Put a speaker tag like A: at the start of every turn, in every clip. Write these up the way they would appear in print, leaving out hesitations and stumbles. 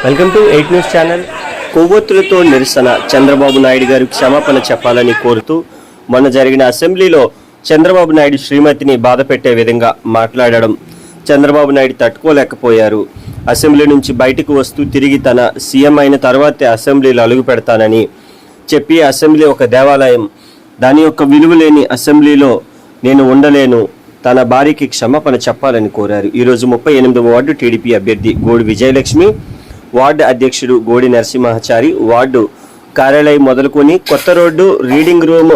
A: Welcome to 8 news channel. కొవ్వొత్తులతో నిరసన చంద్రబాబు నాయుడు గారికి క్షమాపణ చెప్పాలని కోరుతూ మొన్న జరిగిన అసెంబ్లీలో చంద్రబాబు నాయుడు శ్రీమతిని బాధ పెట్టే విధంగా మాట్లాడడం చంద్రబాబు నాయుడు తట్టుకోలేకపోయారు. అసెంబ్లీ నుంచి బయటకు వస్తూ తిరిగి తన సీఎం అయిన తర్వాతే అసెంబ్లీలో అడుగు పెడతానని చెప్పి అసెంబ్లీ ఒక దేవాలయం, దాని యొక్క విలువలేని అసెంబ్లీలో నేను ఉండలేను, తన భార్యకి క్షమాపణ చెప్పాలని కోరారు. ఈరోజు 38వ వార్డు టీడీపీ అభ్యర్థి గోడి విజయలక్ష్మి, వార్డు అధ్యక్షుడు గోడి నరసింహాచారి, వార్డు కార్యాలయం మొదలుకొని కొత్త రోడ్డు, రీడింగ్ రూమ్,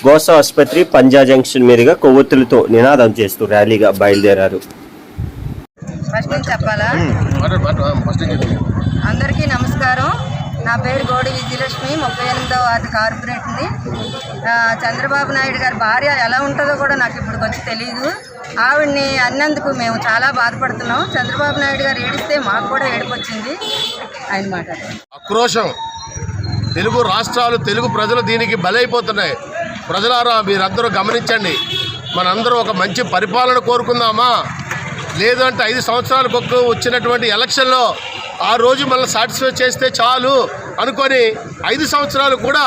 A: గోసా ఆసుపత్రి, పంజా జంక్షన్ మీదుగా కొవ్వొత్తులతో నినాదం చేస్తూ ర్యాలీగా బయలుదేరారు.
B: అందరికీ నమస్కారం. నా పేరు గోడి విజయలక్ష్మి, 38వ వార్డు కార్పొరేటర్ని. చంద్రబాబు నాయుడు గారి భార్య ఎలా ఉంటుందో కూడా నాకు ఇప్పుడు వచ్చి తెలియదు. ఆవిడ్ని అన్నందుకు మేము చాలా బాధపడుతున్నాం. చంద్రబాబు నాయుడు గారు ఏడిస్తే మాకు కూడా ఏడుపొచ్చింది. ఆయన మాట
C: ఆక్రోశం. తెలుగు రాష్ట్రాలు, తెలుగు ప్రజలు దీనికి బలైపోతున్నాయి. ప్రజలారా మీరందరూ గమనించండి. మనందరూ ఒక మంచి పరిపాలన కోరుకుందామా, లేదంటే 5 సంవత్సరాలకు వచ్చినటువంటి ఎలక్షన్లో ఆ రోజు మళ్ళీ సాటిస్ఫై చేస్తే చాలు అనుకొని 5 సంవత్సరాలు కూడా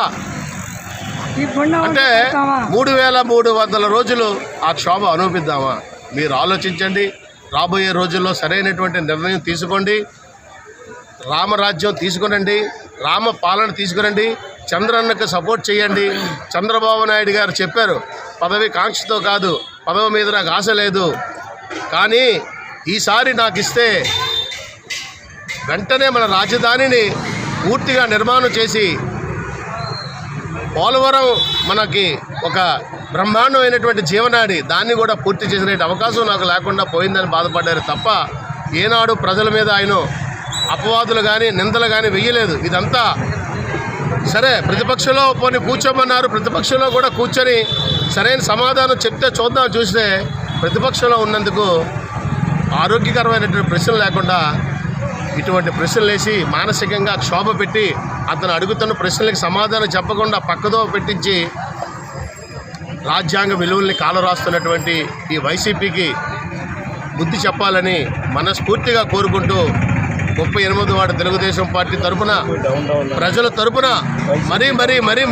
C: అంటే 3300 రోజులు ఆ క్షోభ అనుభవిద్దామా? మీరు ఆలోచించండి. రాబోయే రోజుల్లో సరైనటువంటి నిర్ణయం తీసుకోండి. రామరాజ్యం తీసుకురండి, రామ పాలన తీసుకురండి, చంద్రన్నకు సపోర్ట్ చేయండి. చంద్రబాబు నాయుడు గారు చెప్పారు, పదవి కాంక్షతో కాదు, పదవి మీద నాకు ఆశ లేదు, కానీ ఈసారి నాకు ఇస్తే వెంటనే మన రాజధానిని పూర్తిగా నిర్మాణం చేసి పోలవరం మనకి ఒక బ్రహ్మాండమైనటువంటి జీవనాడి, దాన్ని కూడా పూర్తి చేసే అవకాశం నాకు లేకుండా పోయిందని బాధపడ్డారు తప్ప ఏనాడు ప్రజల మీద ఆయన అపవాదులు కానీ నిందలు కానీ వెయ్యలేదు. ఇదంతా సరే, ప్రతిపక్షంలో పోనీ కూర్చోమన్నారు, ప్రతిపక్షంలో కూడా కూర్చొని సరైన సమాధానం చెప్తే చూద్దాం. చూస్తే ప్రతిపక్షంలో ఉన్నందుకు ఆరోగ్యకరమైనటువంటి ప్రశ్నలు లేకుండా ఇటువంటి ప్రశ్నలు వేసి మానసికంగా క్షోభ పెట్టి అతను అడుగుతున్న ప్రశ్నలకు సమాధానం చెప్పకుండా పక్కదో పెట్టించి రాజ్యాంగ విలువల్ని కాలరాస్తున్నటువంటి ఈ వైసీపీకి బుద్ధి చెప్పాలని మనస్ఫూర్తిగా కోరుకుంటూ 38వ వార్డు తెలుగుదేశం పార్టీ తరఫున, ప్రజల తరఫున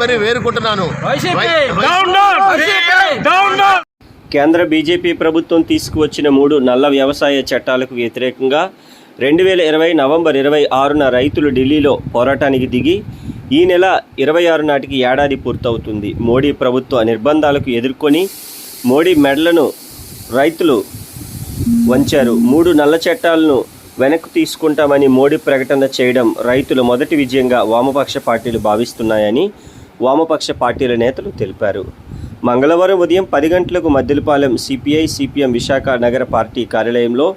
C: మరీ వేరుకుంటున్నాను.
A: కేంద్ర బీజేపీ ప్రభుత్వం తీసుకువచ్చిన 3 నల్ల వ్యవసాయ చట్టాలకు వ్యతిరేకంగా 2020 నవంబర్ 26న రైతులు ఢిల్లీలో పోరాటానికి దిగి ఈ నెల 26 నాటికి ఏడాది పూర్తవుతుంది. మోడీ ప్రభుత్వ నిర్బంధాలకు ఎదుర్కొని మోడీ మెడలను రైతులు వంచారు. 3 నల్ల చట్టాలను వెనక్కు తీసుకుంటామని మోడీ ప్రకటన చేయడం రైతుల మొదటి విజయంగా వామపక్ష పార్టీలు భావిస్తున్నాయని వామపక్ష పార్టీల నేతలు తెలిపారు. మంగళవారం ఉదయం 10 గంటలకు మద్దిలపాలెం సిపిఐ సిపిఎం విశాఖ నగర పార్టీ కార్యాలయంలో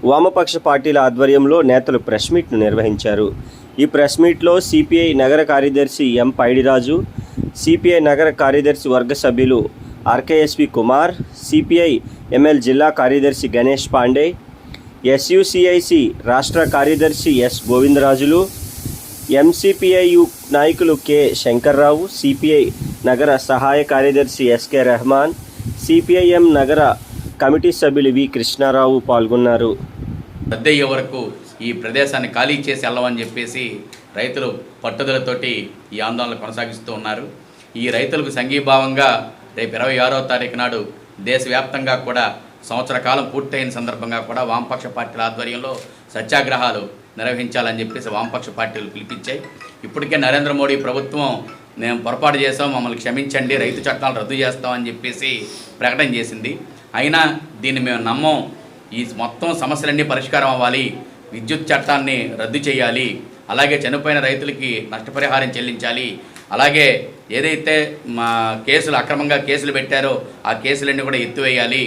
A: వామపక్ష పార్టీల ఆధ్వర్యంలో నేతలు ప్రెస్ మీట్ను నిర్వహించారు. ఈ ప్రెస్ మీట్లో సిపిఐ నగర కార్యదర్శి ఎం పైడిరాజు, సిపిఐ నగర కార్యదర్శి వర్గ సభ్యులు ఆర్కేఎస్వి కుమార్, సిపిఐ ఎంఎల్ జిల్లా కార్యదర్శి గణేష్ పాండే, ఎస్యుసిఐసి రాష్ట్ర కార్యదర్శి ఎస్ గోవిందరాజులు, ఎంసిపిఐయు నాయకులు కె శంకర్రావు, సిపిఐ నగర సహాయ కార్యదర్శి ఎస్కే రెహమాన్, సిపిఐఎం నగర కమిటీ సభ్యులు వి కృష్ణారావు పాల్గొన్నారు.
D: రద్దయ్యే వరకు ఈ ప్రదేశాన్ని ఖాళీ చేసి వెళ్ళమని చెప్పేసి రైతులు పట్టుదలతోటి ఈ ఆందోళన కొనసాగిస్తూ ఉన్నారు. ఈ రైతులకు సంఘీభావంగా రేపు 26వ తారీఖు నాడు దేశవ్యాప్తంగా కూడా సంవత్సర కాలం పూర్తయిన సందర్భంగా కూడా వామపక్ష పార్టీల ఆధ్వర్యంలో సత్యాగ్రహాలు నిర్వహించాలని చెప్పేసి వామపక్ష పార్టీలు పిలిపించాయి. ఇప్పటికే నరేంద్ర మోడీ ప్రభుత్వం మేము పొరపాటు చేసాం, మమ్మల్ని క్షమించండి, రైతు చట్టాలు రద్దు చేస్తామని చెప్పేసి ప్రకటన చేసింది. అయినా దీన్ని మేము నమ్మం. ఈ మొత్తం సమస్యలన్నీ పరిష్కారం అవ్వాలి, విద్యుత్ చట్టాన్ని రద్దు చేయాలి, అలాగే చనిపోయిన రైతులకి నష్టపరిహారం చెల్లించాలి, అలాగే ఏదైతే మా కేసులు అక్రమంగా కేసులు పెట్టారో ఆ కేసులన్నీ కూడా ఎత్తివేయాలి,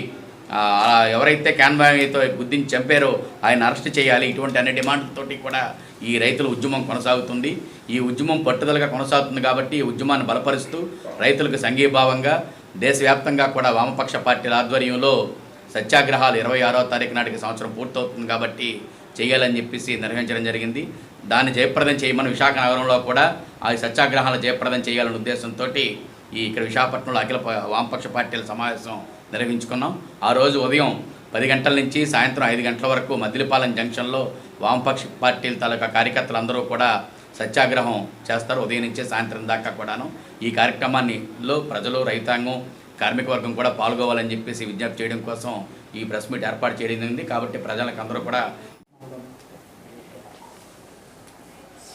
D: ఎవరైతే క్యాన్వాయ్తో గుద్దించి చంపారో ఆయన అరెస్ట్ చేయాలి. ఇటువంటి అన్ని డిమాండ్లతోటి కూడా ఈ రైతుల ఉద్యమం కొనసాగుతుంది. ఈ ఉద్యమం పట్టుదలగా కొనసాగుతుంది కాబట్టి ఈ ఉద్యమాన్ని బలపరుస్తూ రైతులకు సంఘీభావంగా దేశవ్యాప్తంగా కూడా వామపక్ష పార్టీల ఆధ్వర్యంలో సత్యాగ్రహాలు 26వ తారీఖు నాటికి సంవత్సరం పూర్తవుతుంది కాబట్టి చేయాలని చెప్పేసి నిర్వహించడం జరిగింది. దాన్ని జయప్రదం చేయమని విశాఖ నగరంలో కూడా ఆ సత్యాగ్రహాలు జయప్రదం చేయాలనే ఉద్దేశంతో ఇక్కడ విశాఖపట్నంలో అఖిల వామపక్ష పార్టీల సమావేశం నిర్వహించుకున్నాం. ఆ రోజు ఉదయం 10 గంటల నుంచి సాయంత్రం 5 గంటల వరకు మద్దిలపాలెం జంక్షన్లో వామపక్ష పార్టీల తాలూకా కార్యకర్తలందరూ కూడా సత్యాగ్రహం చేస్తారు. ఉదయం నుంచి సాయంత్రం దాకా కూడాను. ఈ కార్యక్రమాల్లో ప్రజలు, రైతాంగం, కార్మిక వర్గం కూడా పాల్గొవాలని చెప్పేసి విజ్ఞప్తి చేయడం కోసం ఈ ప్రెస్ మీట్ ఏర్పాటు చేయడం. కాబట్టి ప్రజలకు అందరూ కూడా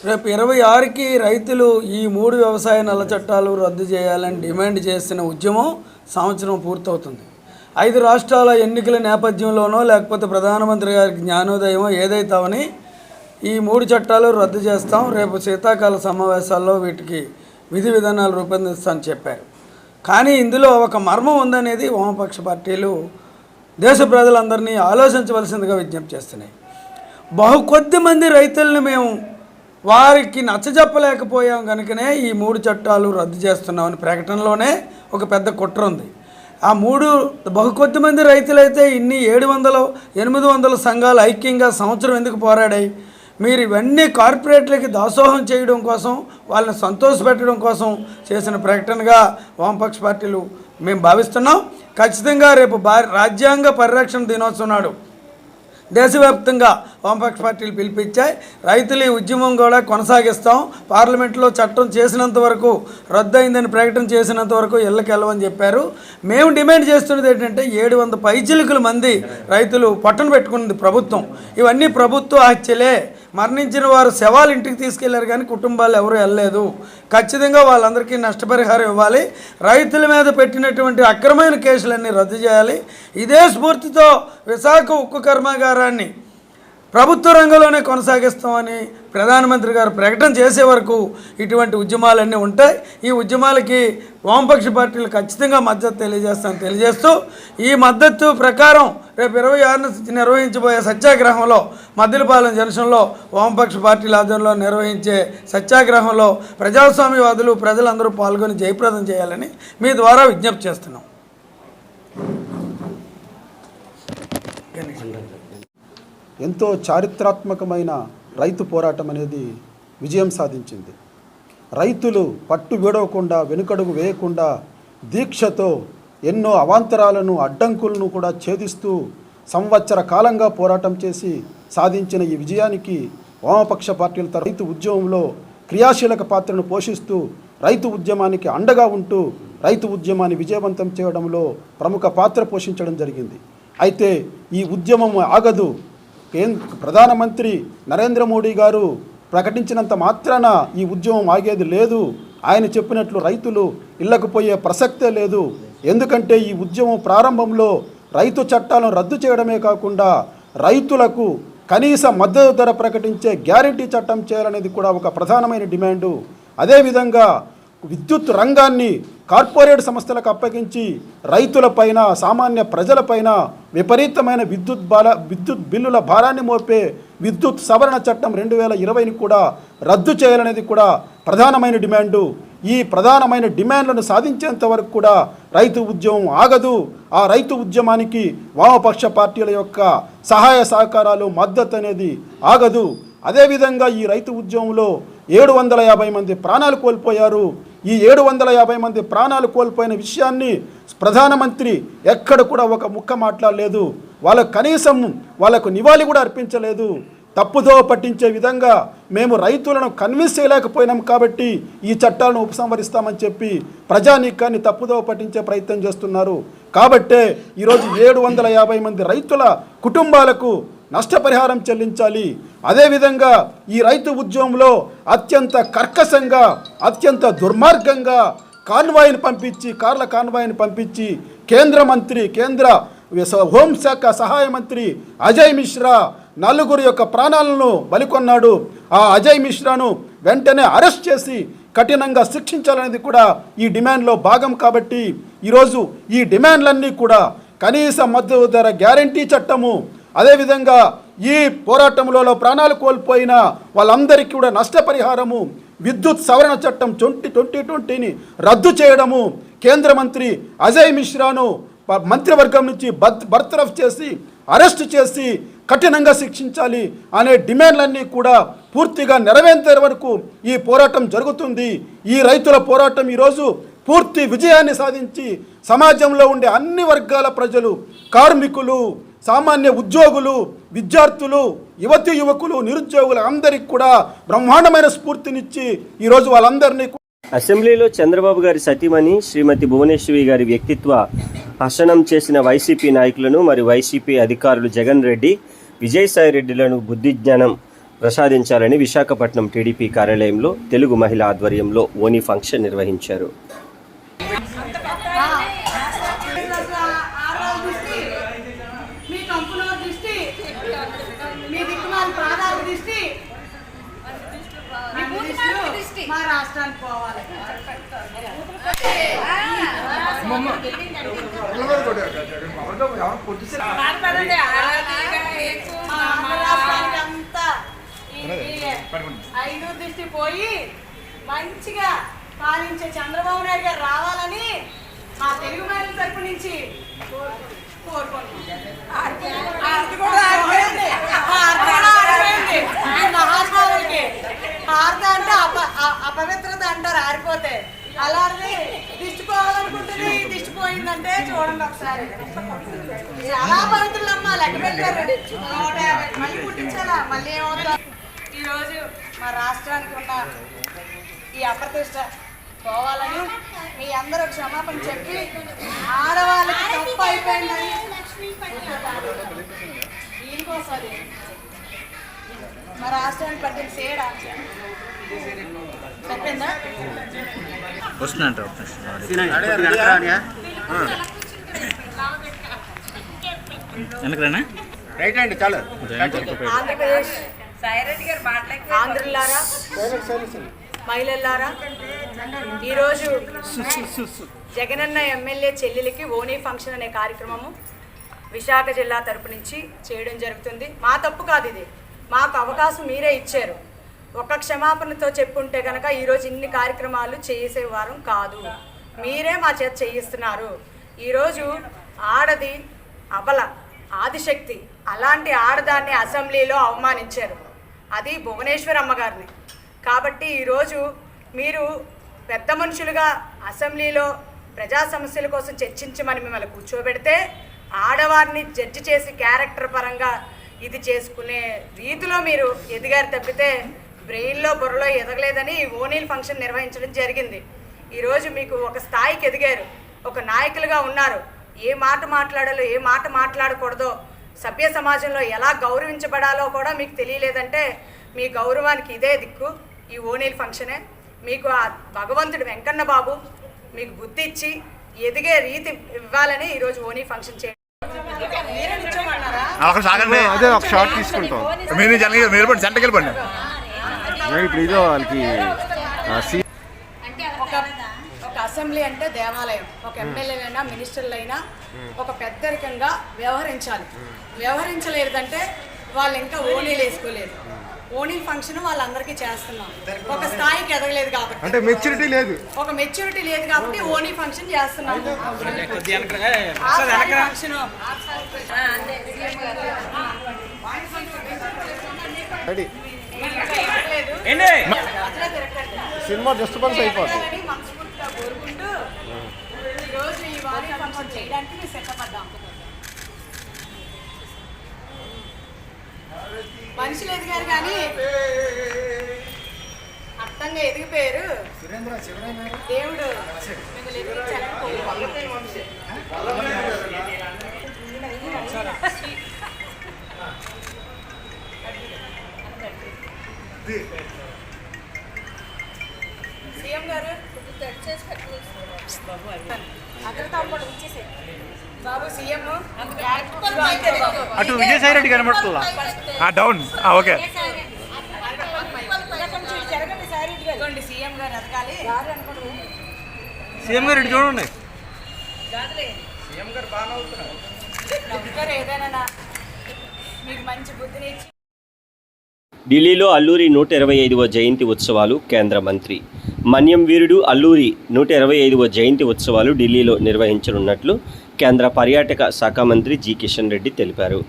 E: రేపు 26కి రైతులు ఈ 3 వ్యవసాయ నల్ల చట్టాలు రద్దు చేయాలని డిమాండ్ చేసిన ఉద్యమం సంవత్సరం పూర్తవుతుంది. 5 రాష్ట్రాల ఎన్నికల నేపథ్యంలోనో లేకపోతే ప్రధానమంత్రి గారికి జ్ఞానోదయమో ఏదైతామని ఈ 3 చట్టాలు రద్దు చేస్తాం, రేపు శీతాకాల సమావేశాల్లో వీటికి విధి విధానాలు రూపొందిస్తామని చెప్పారు. కానీ ఇందులో ఒక మర్మం ఉందనేది వామపక్ష పార్టీలు దేశ ప్రజలందరినీ ఆలోచించవలసిందిగా విజ్ఞప్తి చేస్తున్నాయి. కొద్ది మంది రైతుల్ని మేము వారికి నచ్చజెప్పలేకపోయాం కనుకనే ఈ 3 చట్టాలు రద్దు చేస్తున్నామని ప్రకటనలోనే ఒక పెద్ద కుట్ర ఉంది. ఆ 3 కొద్ది మంది రైతులైతే ఇన్ని 700-800 సంఘాలు ఐక్యంగా సంవత్సరం ఎందుకు పోరాడాయి? మీరు ఇవన్నీ కార్పొరేట్లకి దాసోహం చేయడం కోసం, వాళ్ళని సంతోషపెట్టడం కోసం చేసిన ప్రకటనగా వామపక్ష పార్టీలు మేము భావిస్తున్నాం. ఖచ్చితంగా రేపు రాజ్యాంగ పరిరక్షణ దినోత్సవం నాడు దేశవ్యాప్తంగా వామపక్ష పార్టీలు పిలిపించాయి. రైతులు ఈ ఉద్యమం కూడా కొనసాగిస్తాం. పార్లమెంట్లో చట్టం చేసినంత వరకు, రద్దయిందని ప్రకటన చేసినంత వరకు ఇళ్ళకి వెళ్ళమని చెప్పారు. మేము డిమాండ్ చేస్తున్నది ఏంటంటే 700 పైచిలుకుల మంది రైతులు పట్టున పెట్టుకున్నది ప్రభుత్వం. ఇవన్నీ ప్రభుత్వ హత్యలే. మరణించిన వారు శవాలు ఇంటికి తీసుకెళ్లారు కానీ కుటుంబాలు ఎవరు వెళ్ళలేదు. ఖచ్చితంగా వాళ్ళందరికీ నష్టపరిహారం ఇవ్వాలి. రైతుల మీద పెట్టినటువంటి అక్రమైన కేసులన్నీ రద్దు చేయాలి. ఇదే స్ఫూర్తితో విశాఖ ఉక్కు కర్మాగారాన్ని ప్రభుత్వ రంగంలోనే కొనసాగిస్తామని ప్రధానమంత్రి గారు ప్రకటన చేసే వరకు ఇటువంటి ఉద్యమాలన్నీ ఉంటాయి. ఈ ఉద్యమాలకి వామపక్ష పార్టీలు ఖచ్చితంగా మద్దతు తెలియజేస్తూ ఈ మద్దతు ప్రకారం రేపు 26న నిర్వహించబోయే సత్యాగ్రహంలో మద్దిలపాలెం జంక్షన్లో వామపక్ష పార్టీల ఆధ్వర్యంలో నిర్వహించే సత్యాగ్రహంలో ప్రజాస్వామ్యవాదులు ప్రజలందరూ పాల్గొని జయప్రదం చేయాలని మీ ద్వారా విజ్ఞప్తి చేస్తున్నాం.
F: ఎంతో చారిత్రాత్మకమైన రైతు పోరాటం అనేది విజయం సాధించింది. రైతులు పట్టు వీడవకుండా, వెనుకడుగు వేయకుండా దీక్షతో ఎన్నో అవాంతరాలను, అడ్డంకులను కూడా ఛేదిస్తూ సంవత్సర కాలంగా పోరాటం చేసి సాధించిన ఈ విజయానికి వామపక్ష పార్టీల రైతు ఉద్యమంలో క్రియాశీలక పాత్రను పోషిస్తూ రైతు ఉద్యమానికి అండగా ఉంటూ రైతు ఉద్యమాన్ని విజయవంతం చేయడంలో ప్రముఖ పాత్ర పోషించడం జరిగింది. అయితే ఈ ఉద్యమం ఆగదు. ప్రధానమంత్రి నరేంద్ర మోడీ గారు ప్రకటించినంత మాత్రాన ఈ ఉద్యమం ఆగేది లేదు. ఆయన చెప్పినట్లు రైతులు ఇళ్లకు పోయే ప్రసక్తే లేదు. ఎందుకంటే ఈ ఉద్యమం ప్రారంభంలో రైతు చట్టాలను రద్దు చేయడమే కాకుండా రైతులకు కనీస మద్దతు ధర ప్రకటించే గ్యారంటీ చట్టం చేయాలనేది కూడా ఒక ప్రధానమైన డిమాండు. అదేవిధంగా విద్యుత్ రంగాన్ని కార్పొరేట్ సంస్థలకు అప్పగించి రైతులపైన, సామాన్య ప్రజలపైన విపరీతమైన విద్యుత్ బిల్లుల భారాన్ని మోపే విద్యుత్ సవరణ చట్టం 2020ని కూడా రద్దు చేయాలనేది కూడా ప్రధానమైన డిమాండు. ఈ ప్రధానమైన డిమాండ్లను సాధించేంత వరకు కూడా రైతు ఉద్యమం ఆగదు. ఆ రైతు ఉద్యమానికి వామపక్ష పార్టీల యొక్క సహాయ సహకారాలు, మద్దతు అనేది ఆగదు. అదేవిధంగా ఈ రైతు ఉద్యమంలో 750 మంది ప్రాణాలు కోల్పోయారు. ఈ 750 మంది ప్రాణాలు కోల్పోయిన విషయాన్ని ప్రధానమంత్రి ఎక్కడ కూడా ఒక ముక్క మాట్లాడలేదు. వాళ్ళకు కనీసం వాళ్ళకు నివాళి కూడా అర్పించలేదు. తప్పుదో పట్టించే విధంగా మేము రైతులను కన్విన్స్ చేయలేకపోయినాం కాబట్టి ఈ చట్టాలను ఉపసంహరిస్తామని చెప్పి ప్రజానీకాన్ని తప్పుదో పట్టించే ప్రయత్నం చేస్తున్నారు. కాబట్టే ఈరోజు 750 మంది రైతుల కుటుంబాలకు నష్టపరిహారం చెల్లించాలి. అదేవిధంగా ఈ రైతు ఉద్యమంలో అత్యంత కర్కశంగా, అత్యంత దుర్మార్గంగా కార్ల కాన్వాయ్ని పంపించి కేంద్ర హోంశాఖ సహాయ మంత్రి అజయ్ మిశ్రా 4 యొక్క ప్రాణాలను బలికొన్నాడు. ఆ అజయ్ మిశ్రాను వెంటనే అరెస్ట్ చేసి కఠినంగా శిక్షించాలనేది కూడా ఈ డిమాండ్లో భాగం. కాబట్టి ఈరోజు ఈ డిమాండ్లన్నీ కూడా కనీస మద్దతు ధర గ్యారంటీ చట్టము, అదేవిధంగా ఈ పోరాటంలో ప్రాణాలు కోల్పోయిన వాళ్ళందరికీ కూడా నష్టపరిహారము, విద్యుత్ సవరణ చట్టం 2020ని రద్దు చేయడము, కేంద్ర మంత్రి అజయ్ మిశ్రాను మంత్రివర్గం నుంచి బర్తరఫ్ చేసి అరెస్ట్ చేసి కఠినంగా శిక్షించాలి అనే డిమాండ్లన్నీ కూడా పూర్తిగా నెరవేర్చే వరకు ఈ పోరాటం జరుగుతుంది. ఈ రైతుల పోరాటం ఈరోజు పూర్తి విజయాన్ని సాధించి సమాజంలో ఉండే అన్ని వర్గాల ప్రజలు, కార్మికులు, సామాన్య ఉద్యోగులు, విద్యార్థులు, యువతి యువకులు, నిరుద్యోగులు అందరికీ కూడా బ్రహ్మాండమైన స్ఫూర్తినిచ్చి ఈరోజు వాళ్ళందరినీ
A: అసెంబ్లీలో చంద్రబాబు గారి సతీమణి శ్రీమతి భువనేశ్వరి గారి వ్యక్తిత్వ హసనం చేసిన వైసీపీ నాయకులను మరియు వైసీపీ అధికారులు జగన్ రెడ్డి, విజయసాయి రెడ్డిలను బుద్ధి జ్ఞానం ప్రసాదించాలని విశాఖపట్నం టీడీపీ కార్యాలయంలో తెలుగు మహిళ ఆధ్వర్యంలో ఓనీ ఫంక్షన్ నిర్వహించారు.
B: మా రాష్ట్రానికి పోవాలి. అంతా ఐదు దృష్టి పోయి మంచిగా పాలించే చంద్రబాబు నాయుడు గారు రావాలని మా తెలుగు మహిళల తరపు నుంచి మహానుభావులకి హారత అంటే అపవిత్రత అంటారు, ఆరిపోతే అలాంటి దిష్టి పోవాలనుకుంటుంది. దిష్టి పోయిందంటే చూడండి ఒకసారి, చాలా పవిత్రులమ్మ లెక్క పెట్టారు. 150 మళ్ళీ పుట్టించాలా, మళ్ళీ ఏమవుతా. ఈరోజు మా రాష్ట్రానికి ఉన్న ఈ అప్రతిష్ట పోవాలని మీ అందరూ క్షమాపణ చెప్పి ఆడవాళ్ళకి తప్పు అయిపోయిందని దీనికోసం మా రాష్ట్రానికి పట్టిన సేడ చెప్పిందా ఆంధ్రప్రదేశ్ ఆంధ్రులారా, మహిళలారా, ఈరోజు జగనన్న ఎమ్మెల్యే చెల్లెలికి ఓనీ ఫంక్షన్ అనే కార్యక్రమము విశాఖ జిల్లా తరపు నుంచి చేయడం జరుగుతుంది. మా తప్పు కాదు, ఇది మాకు అవకాశం మీరే ఇచ్చారు. ఒక క్షమాపణతో చెప్పుంటే కనుక ఈరోజు ఇన్ని కార్యక్రమాలు చేసేవారం కాదు. మీరే మా చేత చేయిస్తున్నారు. ఈరోజు ఆడది అబల, ఆదిశక్తి, అలాంటి ఆడదాన్ని అసెంబ్లీలో అవమానించారు, అది భువనేశ్వరి అమ్మగారిని. కాబట్టి ఈరోజు మీరు పెద్ద మనుషులుగా అసెంబ్లీలో ప్రజా సమస్యల కోసం చర్చించమని మిమ్మల్ని కూర్చోబెడితే ఆడవారిని జడ్జి చేసి క్యారెక్టర్ పరంగా ఇది చేసుకునే రీతిలో మీరు ఎదిగారు తప్పితే బ్రెయిన్లో బుర్రలో ఎదగలేదని ఓనీల్ ఫంక్షన్ నిర్వహించడం జరిగింది. ఈరోజు మీకు ఒక స్థాయికి ఎదిగారు, ఒక నాయకులుగా ఉన్నారు. ఏ మాట మాట్లాడాలో ఏ మాట మాట్లాడకూడదో, సభ్య సమాజంలో ఎలా గౌరవించబడాలో కూడా మీకు తెలియలేదంటే మీ గౌరవానికి ఇదే దిక్కు, ఈ ఓనీల్ ఫంక్షనే. మీకు ఆ భగవంతుడు వెంకన్న బాబు మీకు బుద్ధి ఇచ్చి ఎదిగే రీతి ఇవ్వాలని ఈరోజు ఓనీ ఫంక్షన్ చేయండి.
G: అదే ఒక షార్ట్ తీసుకుంటాం. మీరు సెంటర్కి వెళ్ళిపోండి. ఇప్పుడు ఇదో వాళ్ళకి
B: ఒక అసెంబ్లీ అంటే దేవాలయం. ఒక ఎమ్మెల్యేలైనా మినిస్టర్లైనా ఒక పెద్దరికంగా వ్యవహరించాలి. వ్యవహరించలేదంటే వాళ్ళు ఇంకా ఓనీలు వేసుకోలేదు. ఓనీ ఫంక్షన్ వాళ్ళందరికీ చేస్తున్నాం. ఒక స్థాయికి ఎదగలేదు కాబట్టి,
G: అంటే మెచ్యూరిటీ లేదు,
B: ఒక మెచ్యూరిటీ లేదు కాబట్టి ఓనీ ఫంక్షన్ చేస్తున్నాం.
G: సినిమా డిస్టర్బెన్స్ అయిపోతుంది.
B: మనస్ఫూర్తిగా కోరుకుంటూ ఈరోజు ఈ ఓనీ ఫంక్షన్ చేయడానికి మేము సిద్ధపడ్డాం. మనుషులు ఎదిగారు కానీ అర్థంగా ఎదిగిపోయారు. దేవుడు మిమ్మల్ని ఎదిగించాలని కోరుకుంటున్నాను. సీఎం గారు బాబు సీఎం
G: అటు విజయసాయి రెడ్డి కనబడుతుందా? Down okay.
B: సీఎం గారు ఎదగాలి.
G: సీఎం గారు ఇటు చూడండి.
B: ఏదైనా మీకు మంచి బుద్ధిని ఇచ్చి.
A: ఢిల్లీలో అల్లూరి 125వ జయంతి ఉత్సవాలు. కేంద్ర మంత్రి మన్యం వీరుడు అల్లూరి 125వ జయంతి ఉత్సవాలు ఢిల్లీలో నిర్వహించనున్నట్లు కేంద్ర పర్యాటక శాఖ మంత్రి జి కిషన్ రెడ్డి తెలిపారు.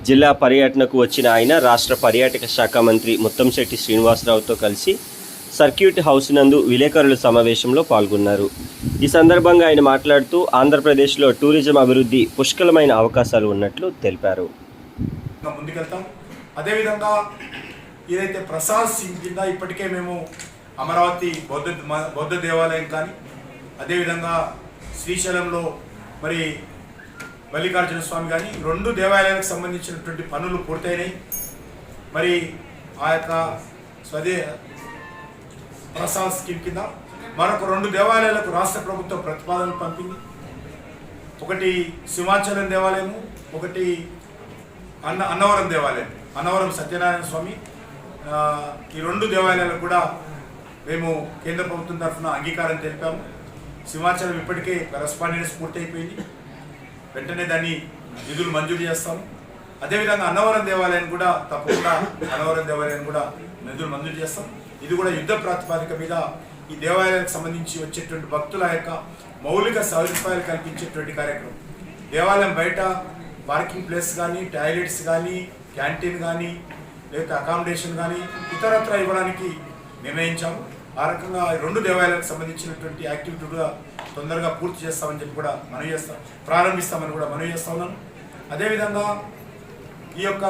A: జిల్లా పర్యటనకు వచ్చిన ఆయన రాష్ట్ర పర్యాటక శాఖ మంత్రి ముత్తంశెట్టి శ్రీనివాసరావుతో కలిసి సర్క్యూట్ హౌస్ నందు విలేకరుల సమావేశంలో పాల్గొన్నారు. ఈ సందర్భంగా ఆయన మాట్లాడుతూ ఆంధ్రప్రదేశ్లో టూరిజం అభివృద్ధి పుష్కలమైన అవకాశాలు ఉన్నట్లు తెలిపారు.
H: ముందుకెళ్తాం. అదేవిధంగా ఏదైతే ప్రసాద్ సింగ్ కింద ఇప్పటికే మేము అమరావతి బౌద్ధ దేవాలయం కానీ, అదేవిధంగా శ్రీశైలంలో మరి మల్లికార్జున స్వామి కానీ 2 దేవాలయాలకు సంబంధించినటువంటి పనులు పూర్తయినాయి. మరి ఆ యొక్క ప్రసాద్ స్కీమ్ కింద మరొక 2 దేవాలయాలకు రాష్ట్ర ప్రభుత్వం ప్రతిపాదనలు పంపింది. ఒకటి సింహాచలం దేవాలయము, ఒకటి అన్నవరం దేవాలయం, అన్నవరం సత్యనారాయణ స్వామి. ఈ 2 దేవాలయాలకు కూడా మేము కేంద్ర ప్రభుత్వం తరఫున అంగీకారం తెలిపాము. సింహాచలం ఇప్పటికే కరస్పాండెన్స్ పూర్తయిపోయింది, వెంటనే దాన్ని నిధులు మంజూరు చేస్తాము. అదేవిధంగా అన్నవరం దేవాలయం కూడా తప్పకుండా నిధులు మంజూరు చేస్తాం. ఇది కూడా యుద్ధ ప్రాతిపదిక మీద ఈ దేవాలయాలకు సంబంధించి వచ్చేటువంటి భక్తుల యొక్క మౌలిక సదుపాయాలు కల్పించేటువంటి కార్యక్రమం. దేవాలయం బయట పార్కింగ్ ప్లేస్ కానీ, టాయిలెట్స్ కానీ, క్యాంటీన్ కానీ, లేకపోతే అకామిడేషన్ కానీ ఇతరత్ర ఇవ్వడానికి నిర్ణయించాము. ఆ రకంగా 2 దేవాలయాలకు సంబంధించినటువంటి యాక్టివిటీ కూడా తొందరగా పూర్తి చేస్తామని చెప్పి కూడా ప్రారంభిస్తామని కూడా మనవి చేస్తా ఉన్నాను. అదేవిధంగా ఈ యొక్క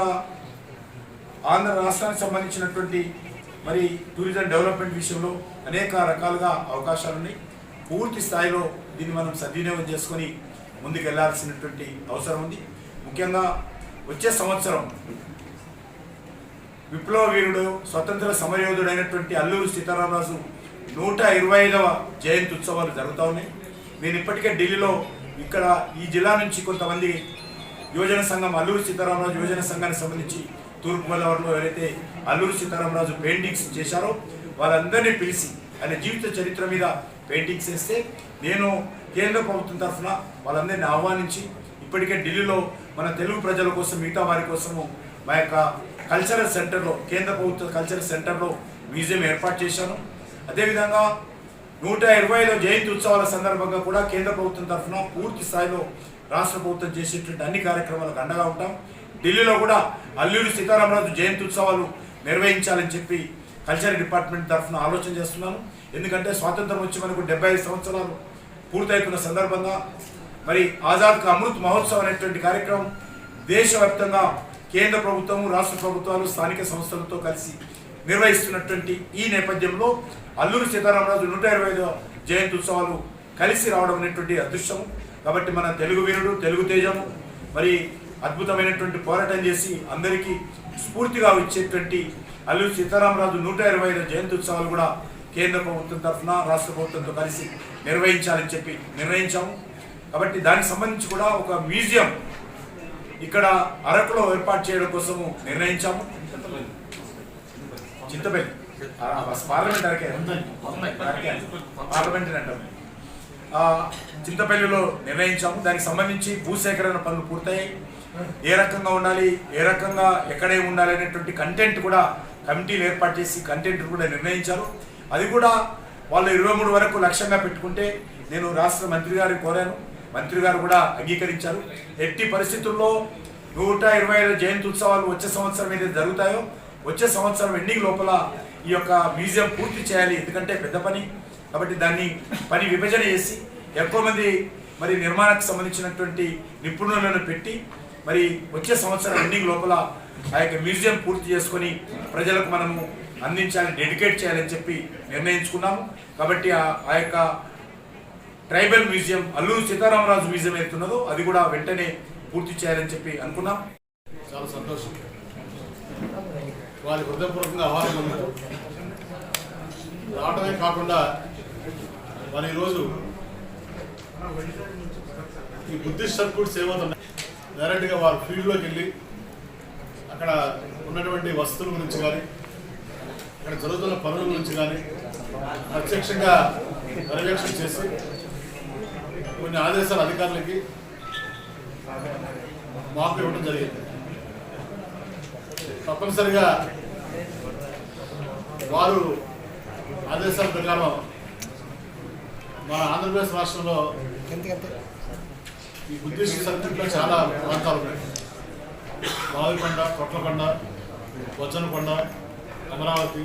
H: ఆంధ్ర రాష్ట్రానికి సంబంధించినటువంటి మరి టూరిజం డెవలప్మెంట్ విషయంలో అనేక రకాలుగా అవకాశాలు ఉన్నాయి. పూర్తి స్థాయిలో దీన్ని మనం సద్వినియోగం చేసుకొని ముందుకు వెళ్లాల్సినటువంటి అవసరం ఉంది. ముఖ్యంగా వచ్చే సంవత్సరం విప్లవ వీరుడు, స్వతంత్ర సమరయోధుడైనటువంటి అల్లూరి సీతారామరాజు 125వ జయంతి ఉత్సవాలు జరుగుతూ ఉన్నాయి. నేను ఇప్పటికే ఢిల్లీలో ఇక్కడ ఈ జిల్లా నుంచి కొంతమంది యువజన సంఘం, అల్లూరి సీతారామరాజు యువజన సంఘానికి సంబంధించి తూర్పుగోదావరిలో ఎవరైతే అల్లూరి సీతారామరాజు పెయింటింగ్స్ చేశారో వాళ్ళందరినీ పిలిచి ఆయన జీవిత చరిత్ర మీద పెయింటింగ్స్ వేస్తే నేను కేంద్ర ప్రభుత్వం తరఫున వాళ్ళందరినీ ఆహ్వానించి ఇప్పటికే ఢిల్లీలో మన తెలుగు ప్రజల కోసం, మిగతా వారి కోసము మా యొక్క కల్చరల్ సెంటర్లో, కేంద్ర ప్రభుత్వ కల్చరల్ సెంటర్లో మ్యూజియం ఏర్పాటు చేశాను. అదేవిధంగా 125వ జయంతి ఉత్సవాల సందర్భంగా కూడా కేంద్ర ప్రభుత్వం తరఫున పూర్తి స్థాయిలో రాష్ట్ర ప్రభుత్వం చేసేటువంటి అన్ని కార్యక్రమాలకు అండగా ఉంటాం. ఢిల్లీలో కూడా అల్లూరి సీతారామరాజు జయంతి ఉత్సవాలు నిర్వహించాలని చెప్పి కల్చరల్ డిపార్ట్మెంట్ తరఫున ఆలోచన చేస్తున్నాను. ఎందుకంటే స్వాతంత్రం వచ్చి మనకు 75 సంవత్సరాలు పూర్తవుతున్న సందర్భంగా మరి ఆజాద్ కా అమృత్ మహోత్సవ్ అనేటువంటి కార్యక్రమం దేశవ్యాప్తంగా కేంద్ర ప్రభుత్వము, రాష్ట్ర ప్రభుత్వాలు, స్థానిక సంస్థలతో కలిసి నిర్వహిస్తున్నటువంటి ఈ నేపథ్యంలో అల్లూరి సీతారామరాజు 125వ జయంతి ఉత్సవాలు కలిసి రావడం అనేటువంటి అదృష్టము. కాబట్టి మన తెలుగు వీరుడు, తెలుగు తేజము మరి అద్భుతమైనటువంటి పోరాటం చేసి అందరికీ స్ఫూర్తిగా ఇచ్చేటువంటి అల్లూరి సీతారామరాజు 125వ జయంతి ఉత్సవాలు కూడా కేంద్ర ప్రభుత్వం తరఫున రాష్ట్ర ప్రభుత్వంతో కలిసి నిర్వహించాలని చెప్పి నిర్ణయించాము. కాబట్టి దానికి సంబంధించి కూడా ఒక మ్యూజియం ఇక్కడ అరకులో ఏర్పాటు చేయడం కోసము నిర్ణయించాము. చింతపల్లి పార్లమెంట్ అంటారు, చింతపల్లిలో నిర్ణయించాము. దానికి సంబంధించి భూసేకరణ పనులు పూర్తయ్యాయి. ఏ రకంగా ఉండాలి, ఏ రకంగా ఎక్కడే ఉండాలి అనేటువంటి కంటెంట్ కూడా కమిటీలు ఏర్పాటు చేసి కంటెంట్ కూడా నిర్ణయించారు. అది కూడా వాళ్ళు 23 వరకు లక్ష్యంగా పెట్టుకుంటే నేను రాష్ట్ర మంత్రి గారిని కోరాను. మంత్రి గారు కూడా అంగీకరించారు. ఎట్టి పరిస్థితుల్లో 125వ జయంతి ఉత్సవాలు వచ్చే సంవత్సరం ఏదైతే జరుగుతాయో వచ్చే సంవత్సరం ఎండింగ్ లోపల ఈ యొక్క మ్యూజియం పూర్తి చేయాలి. ఎందుకంటే పెద్ద పని కాబట్టి దాన్ని పని విభజన చేసి ఎక్కువ మంది మరి నిర్మాణానికి సంబంధించినటువంటి నిపుణులను పెట్టి మరి వచ్చే సంవత్సరం ఎండింగ్ లోపల ఆ యొక్క మ్యూజియం పూర్తి చేసుకొని ప్రజలకు మనము అందించాలని, డెడికేట్ చేయాలని చెప్పి నిర్ణయించుకున్నాము. కాబట్టి ఆ యొక్క tribal museum, Alluri Sitaramaraju museum ఏతున్నదో అది కూడా వెంటనే పూర్తి చేయాలని చెప్పి అనుకున్నాం.
C: చాలా సంతోషం. వారి హృదయపూర్వకంగా ఆహ్వానం రావడమే కాకుండా వారు ఈరోజు ఈ బుద్ధిస్ట్ సర్క్యూట్స్ ఏమవుతున్నాయి డైరెక్ట్గా వారు ఫీల్డ్లోకి వెళ్ళి అక్కడ ఉన్నటువంటి వసతుల గురించి కానీ, అక్కడ జరుగుతున్న పనుల గురించి కానీ ప్రత్యక్షంగా పర్యవేక్షణ చేసి కొన్ని ఆదేశాలు అధికారులకి మాకు ఇవ్వడం జరిగింది. తప్పనిసరిగా వారు ఆదేశాల ప్రకారం మన ఆంధ్రప్రదేశ్ రాష్ట్రంలో ఈ బుద్ధిస్ట్ సర్క్యూట్లో చాలా ప్రాంతాలు ఉన్నాయి. మావికొండ, కొట్లకొండ, వజ్జనకొండ,
I: అమరావతి,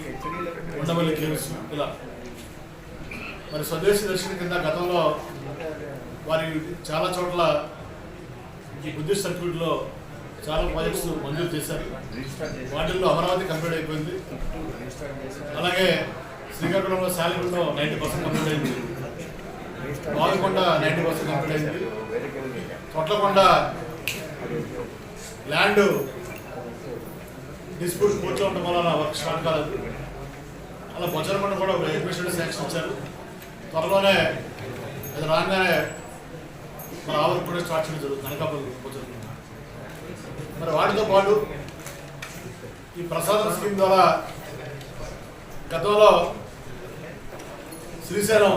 I: ఉండవల్లి కేవ్స్ ఇలా. మరి స్వదేశీ దర్శన కింద గతంలో వారి చాలా చోట్ల ఈ బుద్ధిస్ట్ సర్క్యూట్లో చాలా ప్రాజెక్ట్స్ మంజూరు చేశారు. వాటిల్లో అమరావతి కంప్లీట్ అయిపోయింది. అలాగే శ్రీకాకుళంలో శాలిగుంలో 90% కంప్లీట్ అయింది. బావికొండ 90% కంప్లీట్ అయింది. తొట్లకొండ ల్యాండ్ డిస్ప్యూట్ కోర్టులో ఉండడం వల్ల వర్క్ స్టార్ట్ కాలేదు. అలా బొచ్చరకొండ కూడా ఒక ఎడ్మిషన్ శాంక్షన్ ఇచ్చారు. త్వరలోనే అది రాగానే మన ఆవులకు కూడా స్టార్ట్ చేయడం జరుగుతుంది అనకాపల్లి బొచ్చరకొండ. మరి వాటితో పాటు ఈ ప్రసాదం స్కీమ్ ద్వారా గతంలో శ్రీశైలం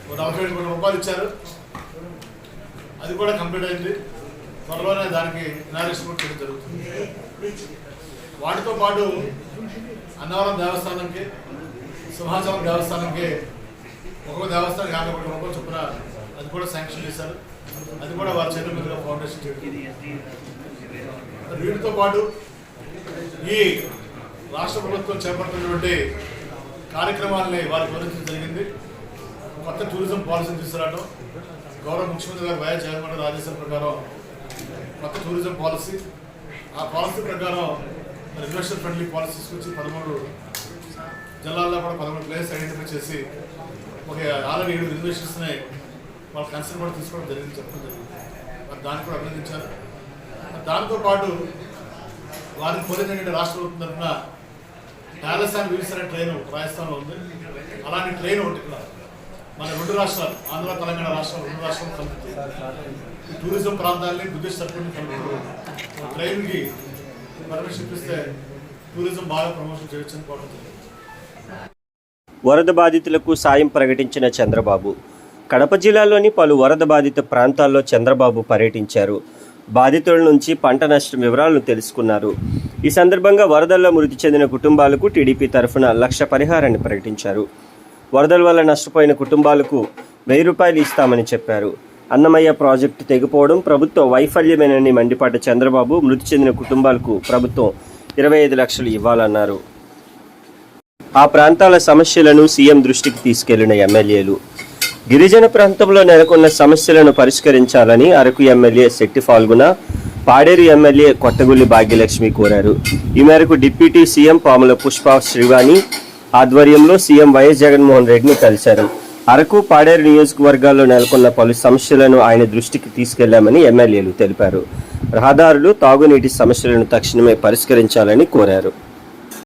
I: 47 కోట్ల రూపాయలు ఇచ్చారు. అది కూడా కంప్లీట్ అయింది. త్వరలోనే దానికి ఇనాగ్రేషన్ కూడా చేయడం జరుగుతుంది. వాటితో పాటు అన్నవరం దేవస్థానంకి, సింహాచలం దేవస్థానంకి ఒక్కొక్క దేవస్థానం 50 కోట్ల రూపాయలు చొప్పున అది కూడా శాంక్షన్ చేశారు. అది కూడా వారి చేతుల మీదుగా ఫౌండేషన్ చేయడం. వీటితో పాటు ఈ రాష్ట్ర ప్రభుత్వం చేపడుతున్నటువంటి కార్యక్రమాలని వారికి వివరించడం జరిగింది. కొత్త టూరిజం పాలసీని తీసుకురావడం, గౌరవ ముఖ్యమంత్రి గారు వైఎస్ జగన్మోహన్ రెడ్డి ఆదేశాల ప్రకారం కొత్త టూరిజం పాలసీ, ఆ పాలసీ ప్రకారం ఇన్వెస్టర్ ఫ్రెండ్లీ పాలసీ తీసుకొచ్చి 13 జిల్లాల్లో కూడా 13 ప్లేస్ ఐడెంటిఫై చేసి ఒక 6-7 ఇన్వెస్టర్స్ని వాళ్ళ కన్సర్న్ కూడా తీసుకోవడం జరిగింది, చెప్పడం జరిగింది. మరి దాన్ని కూడా అభినందించారు. దాంతో పాటు వారిని కోరేదంటే రాష్ట్ర ప్రభుత్వం తరఫున ప్యాలెస్ అండ్ వీల్స్ అనే ట్రైన్ రాజస్థాన్లో ఉంది. అలాంటి ట్రైన్ ఒకటి ఇక్కడ మన 2 రాష్ట్రాలు, ఆంధ్ర తెలంగాణ రాష్ట్రాలు 2 రాష్ట్రాలు కలుపుతుంది. ఈ టూరిజం ప్రాంతాలని బుద్ధిస్ట్ సర్కిల్ని కలుపుతుంది. ట్రైన్కి పర్మిషన్ ఇప్పిస్తే టూరిజం బాగా ప్రమోషన్ చేయొచ్చని కోరుతుంది.
A: వరద బాధితులకు సాయం ప్రకటించిన చంద్రబాబు. కడప జిల్లాలోని పలు వరద బాధిత ప్రాంతాల్లో చంద్రబాబు పర్యటించారు. బాధితుల నుంచి పంట నష్టం వివరాలను తెలుసుకున్నారు. ఈ సందర్భంగా వరదల్లో మృతి చెందిన కుటుంబాలకు టీడీపీ తరఫున 1,00,000 పరిహారాన్ని ప్రకటించారు. వరదల వల్ల నష్టపోయిన కుటుంబాలకు 1,000 రూపాయలు ఇస్తామని చెప్పారు. అన్నమయ్య ప్రాజెక్టు తెగిపోవడం ప్రభుత్వ వైఫల్యమేనని మండిపడ్డ చంద్రబాబు మృతి చెందిన కుటుంబాలకు ప్రభుత్వం 25 లక్షలు ఇవ్వాలన్నారు. ఆ ప్రాంతాల సమస్యలను సీఎం దృష్టికి తీసుకెళ్లిన ఎమ్మెల్యేలు గిరిజన ప్రాంతంలో నెలకొన్న సమస్యలను పరిష్కరించాలని అరకు ఎమ్మెల్యే శెట్టి ఫాల్గుణ, పాడేరు ఎమ్మెల్యే కొత్తగుల్లి భాగ్యలక్ష్మి కోరారు. ఈ మేరకు డిప్యూటీ సీఎం పాముల పుష్ప శ్రీవాణి ఆధ్వర్యంలో సీఎం వైఎస్ జగన్మోహన్ రెడ్డిని కలిశారు. అరకు, పాడేరు నియోజకవర్గాల్లో నెలకొన్న పలు సమస్యలను ఆయన దృష్టికి తీసుకెళ్లామని ఎమ్మెల్యేలు తెలిపారు. రహదారులు, తాగునీటి సమస్యలను తక్షణమే పరిష్కరించాలని కోరారు.